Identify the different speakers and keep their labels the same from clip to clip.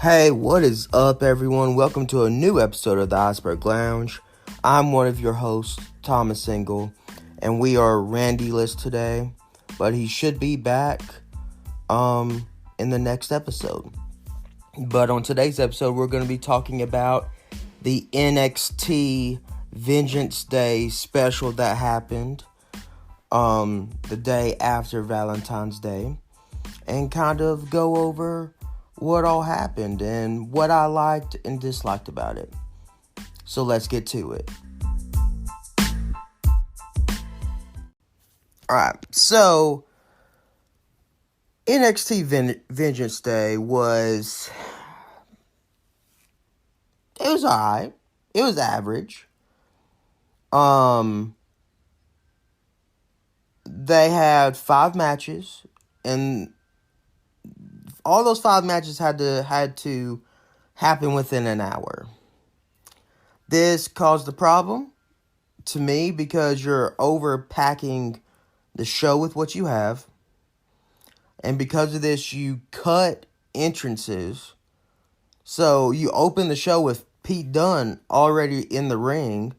Speaker 1: Hey, what is up, everyone? Welcome to a new episode of the Iceberg Lounge. I'm one of your hosts, Thomas Single, and we are Randy-less today, but he should be back in the next episode. But on today's episode, we're going to be talking about the NXT Vengeance Day special that happened the day after Valentine's Day, and kind of go over what all happened and what I liked and disliked about it. So let's get to it. Alright, so NXT Vengeance Day was alright. It was average. They had 5 matches, and all those 5 matches had to happen within an hour. This caused a problem to me because you're overpacking the show with what you have. And because of this, you cut entrances. So you open the show with Pete Dunne already in the ring,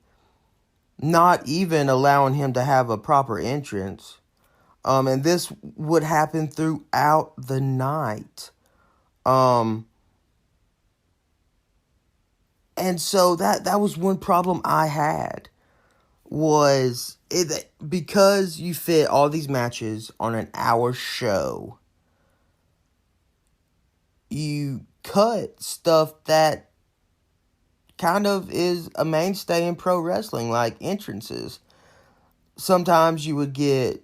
Speaker 1: not even allowing him to have a proper entrance. And this would happen throughout the night. And so that was one problem I had, was it because you fit all these matches on an hour show, you cut stuff that kind of is a mainstay in pro wrestling, like entrances. Sometimes you would get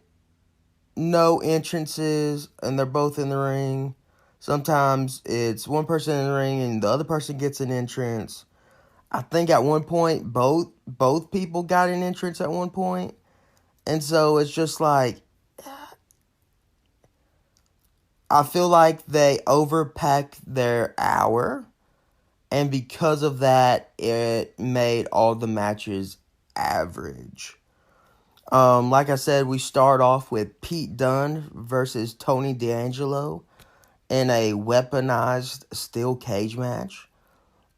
Speaker 1: no entrances and they're both in the ring. Sometimes it's one person in the ring and the other person gets an entrance. I think at one point both people got an entrance at one point. And so it's just like, I feel like they overpacked their hour, and because of that, it made all the matches average. Like I said, we start off with Pete Dunne versus Tony D'Angelo in a weaponized steel cage match.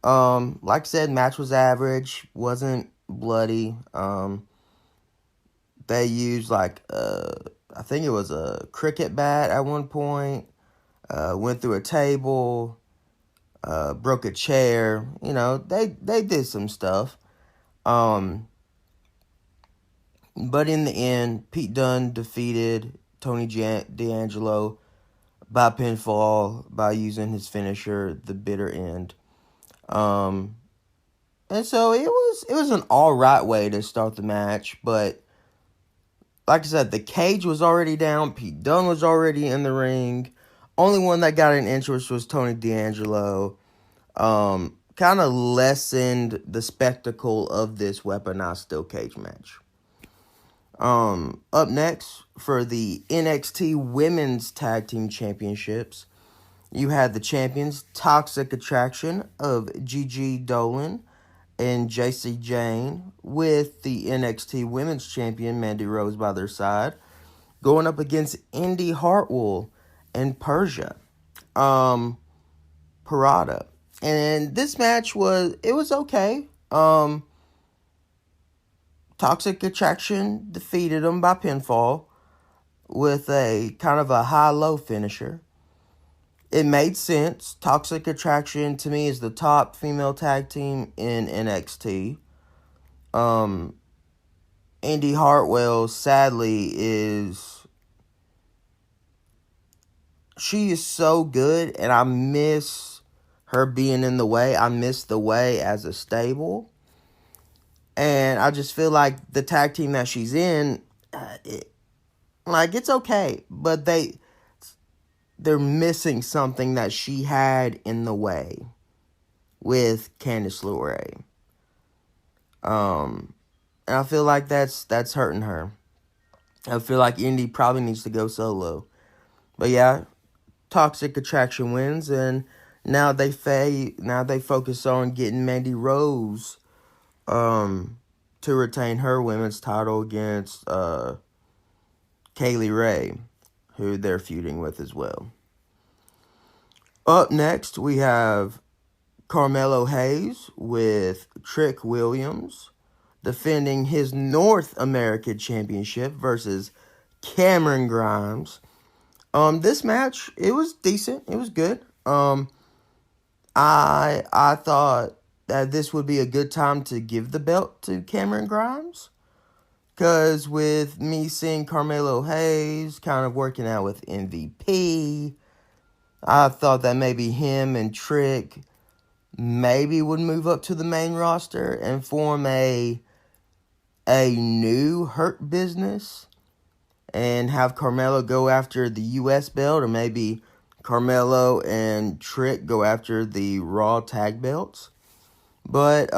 Speaker 1: Like I said, match was average, wasn't bloody. They used I think it was a cricket bat at one point, went through a table, broke a chair. You know, they did some stuff. But in the end, Pete Dunne defeated Tony D'Angelo by pinfall by using his finisher, the bitter end. And so it was an alright way to start the match, but like I said, the cage was already down, Pete Dunne was already in the ring. Only one that got an entrance was Tony D'Angelo. Kind of lessened the spectacle of this weaponized steel cage match. Up next, for the NXT Women's Tag Team Championships, you had the champions Toxic Attraction of Gigi Dolan and JC Jane, with the NXT Women's Champion Mandy Rose by their side, going up against Indy Hartwell and Persia Parada. And this match was okay. Toxic Attraction defeated them by pinfall with a kind of a high-low finisher. It made sense. Toxic Attraction, to me, is the top female tag team in NXT. Indy Hartwell, sadly, she is so good, and I miss her being in the way. I miss the way as a stable. And I just feel like the tag team that she's in, it's okay. But they're missing something that she had in the way with Candice LeRae. And I feel like that's hurting her. I feel like Indy probably needs to go solo. But yeah, Toxic Attraction wins, and now they focus on getting Mandy Rose to retain her women's title against Kaylee Ray, who they're feuding with as well. Up next, we have Carmelo Hayes with Trick Williams defending his North American Championship versus Cameron Grimes. This match, it was decent. It was good. I thought that this would be a good time to give the belt to Cameron Grimes. Because with me seeing Carmelo Hayes kind of working out with MVP, I thought that maybe him and Trick maybe would move up to the main roster and form a new Hurt Business and have Carmelo go after the U.S. belt, or maybe Carmelo and Trick go after the Raw tag belts. But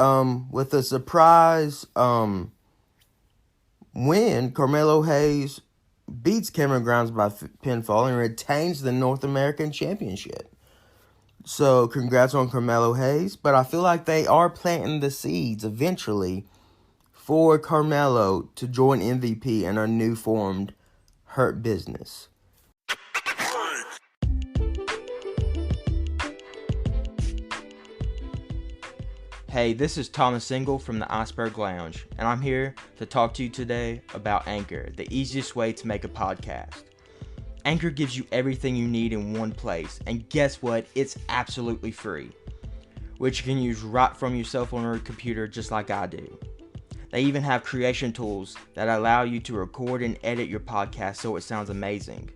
Speaker 1: with a surprise win, Carmelo Hayes beats Cameron Grimes by pinfall and retains the North American Championship. So, congrats on Carmelo Hayes. But I feel like they are planting the seeds eventually for Carmelo to join MVP in a new formed Hurt Business.
Speaker 2: Hey, this is Thomas Single from the Iceberg Lounge, and I'm here to talk to you today about Anchor, the easiest way to make a podcast. Anchor gives you everything you need in one place, and guess what? It's absolutely free, which you can use right from your cell phone or computer just like I do. They even have creation tools that allow you to record and edit your podcast so it sounds amazing.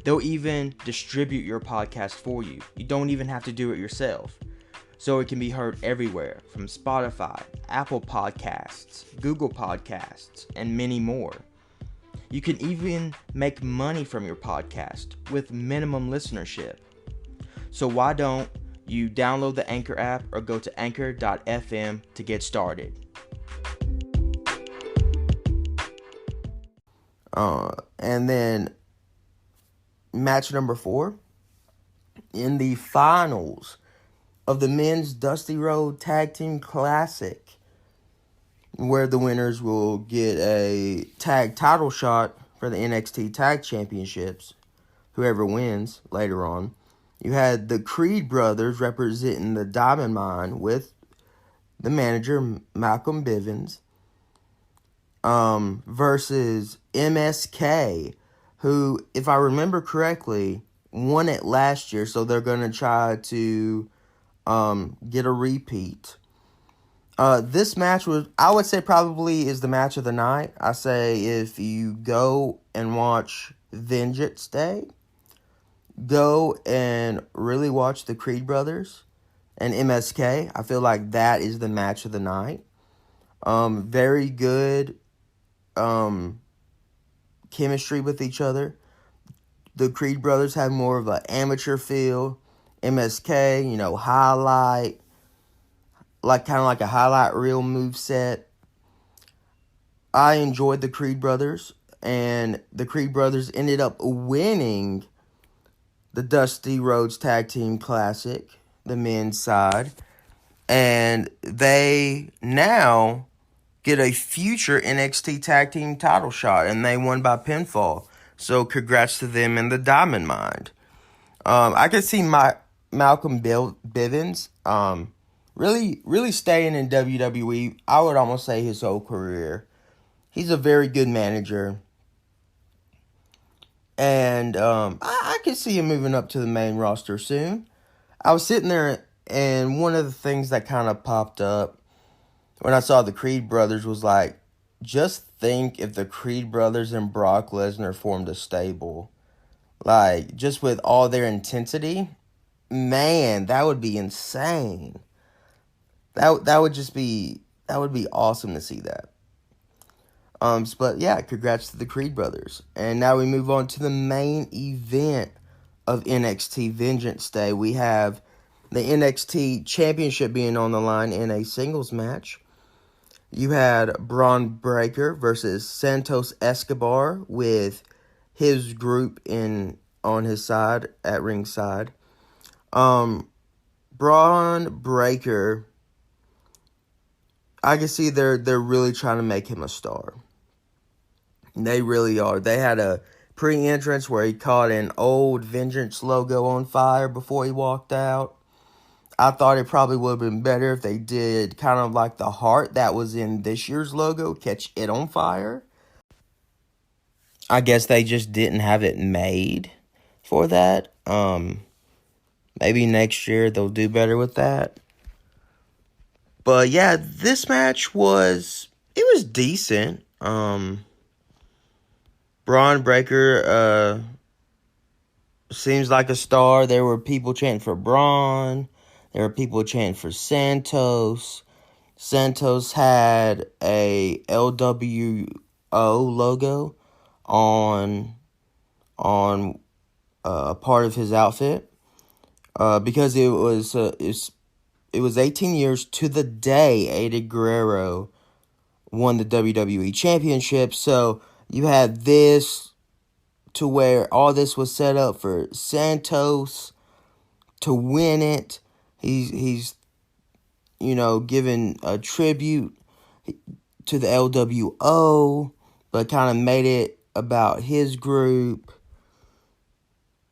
Speaker 2: They'll even distribute your podcast for you. You don't even have to do it yourself. So it can be heard everywhere, from Spotify, Apple Podcasts, Google Podcasts, and many more. You can even make money from your podcast with minimum listenership. So why don't you download the Anchor app or go to anchor.fm to get started.
Speaker 1: And then match number 4 in the finals of the Men's Dusty Road Tag Team Classic, where the winners will get a tag title shot for the NXT Tag Championships, whoever wins later on. You had the Creed brothers representing the Diamond Mine with the manager, Malcolm Bivens, versus MSK, who, if I remember correctly, won it last year, so they're going to try to get a repeat. This match I would say probably is the match of the night. I say if you go and watch Vengeance Day, go and really watch the Creed brothers and MSK. I feel like that is the match of the night. Very good chemistry with each other. The Creed brothers have more of an amateur feel. MSK, highlight, kind of like a highlight reel moveset. I enjoyed the Creed brothers, and the Creed brothers ended up winning the Dusty Rhodes Tag Team Classic, the men's side, and they now get a future NXT Tag Team title shot, and they won by pinfall. So congrats to them in the Diamond Mine. I could see Malcolm Bivens really staying in WWE. I would almost say his whole career. He's a very good manager. And I could see him moving up to the main roster soon. I was sitting there, and one of the things that kind of popped up when I saw the Creed brothers was like, just think if the Creed brothers and Brock Lesnar formed a stable. Like, just with all their intensity, man, that would be insane. That would be awesome to see that. But yeah, congrats to the Creed brothers. And now we move on to the main event of NXT Vengeance Day. We have the NXT Championship being on the line in a singles match. You had Braun Breaker versus Santos Escobar with his group on his side at ringside. Braun Breaker, I can see they're really trying to make him a star. They really are. They had a pre-entrance where he caught an old Vengeance logo on fire before he walked out. I thought it probably would have been better if they did kind of like the heart that was in this year's logo, catch it on fire. I guess they just didn't have it made for that. Maybe next year they'll do better with that. But yeah, this match was decent. Braun Breaker seems like a star. There were people chanting for Braun. There were people chanting for Santos. Santos had a LWO logo on a part of his outfit because it was 18 years to the day Eddie Guerrero won the WWE Championship. So you had this to where all this was set up for Santos to win it. He's giving a tribute to the LWO, but kind of made it about his group.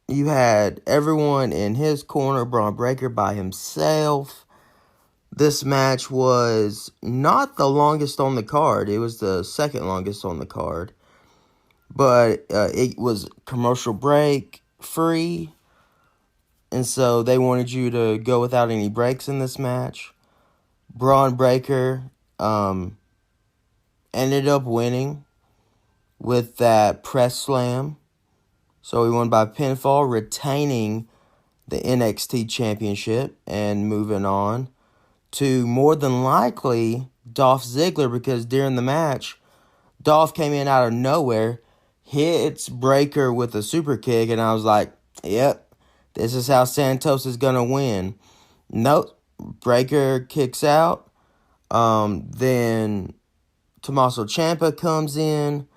Speaker 1: You had everyone in his corner, Braun Breaker by himself. This match was not the longest on the card. It was the second longest on the card. But it was commercial break free. And so they wanted you to go without any breaks in this match. Braun Breaker ended up winning with that press slam. So he won by pinfall, retaining the NXT Championship and moving on to more than likely Dolph Ziggler, because during the match, Dolph came in out of nowhere, hits Breaker with a super kick, and I was like, yep, this is how Santos is going to win. Nope, Breaker kicks out. Then Tommaso Ciampa comes in,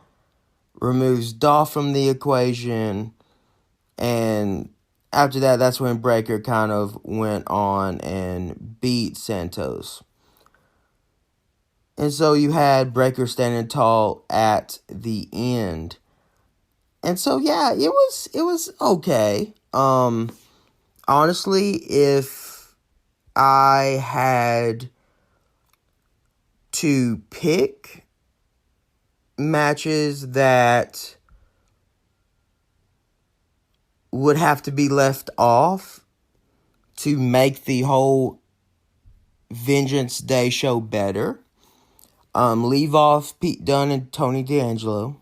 Speaker 1: removes Dolph from the equation, and after that, that's when Breaker kind of went on and beat Santos. And so you had Breaker standing tall at the end. And so yeah, it was okay. Honestly, if I had to pick matches that would have to be left off to make the whole Vengeance Day show better, leave off Pete Dunne and Tony D'Angelo,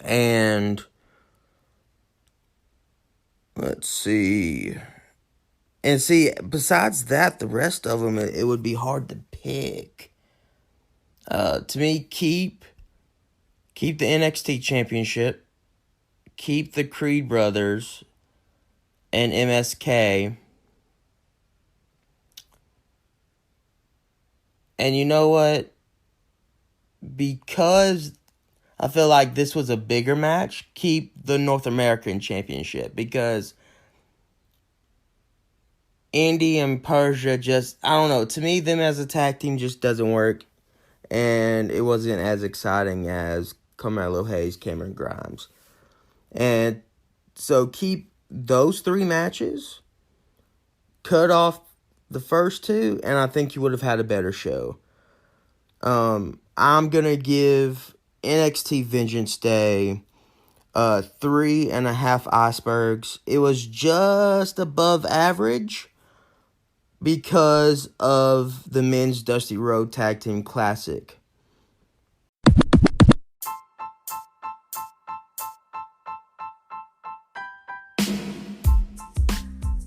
Speaker 1: and let's see. And see, besides that, the rest of them, it would be hard to pick. To me, keep the NXT Championship, keep the Creed Brothers and MSK. And you know what? Because I feel like this was a bigger match, keep the North American Championship. Because Indy and Persia just, I don't know. To me, them as a tag team just doesn't work. And it wasn't as exciting as Carmelo Hayes, Cameron Grimes. And so keep those three matches, cut off the first two, and I think you would have had a better show. I'm going to give NXT Vengeance Day 3.5 icebergs. It was just above average because of the Men's Dusty Road Tag Team Classic.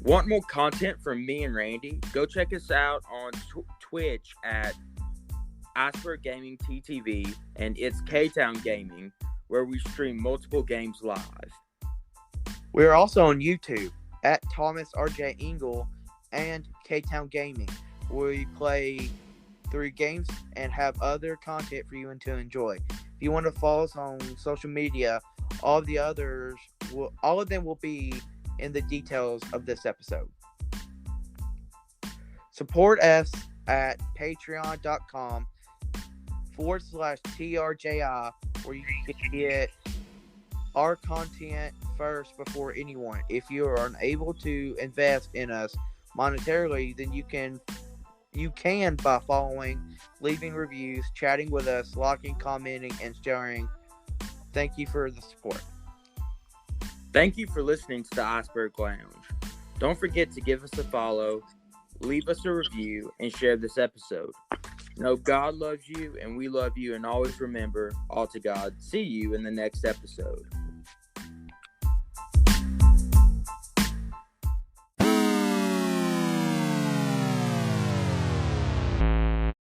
Speaker 2: Want more content from me and Randy? Go check us out on Twitch at Iceberg Gaming TTV and Itsktowngaming, where we stream multiple games live. We are also on YouTube at Thomas RJ Engel and K-Town Gaming, where we play 3 games and have other content for you to enjoy. If you want to follow us on social media, all of them will be in the details of this episode. Support us at patreon.com/TRJI, where you can get
Speaker 3: our content first before anyone. If you are unable to invest in us monetarily, then you can by following, leaving reviews, chatting with us, liking, commenting, and sharing. Thank you for the support.
Speaker 4: Thank you for listening to the Iceberg Lounge. Don't forget to give us a follow, leave us a review, and share this episode. Know God loves you and we love you, and always remember, all to God. See you in the next episode.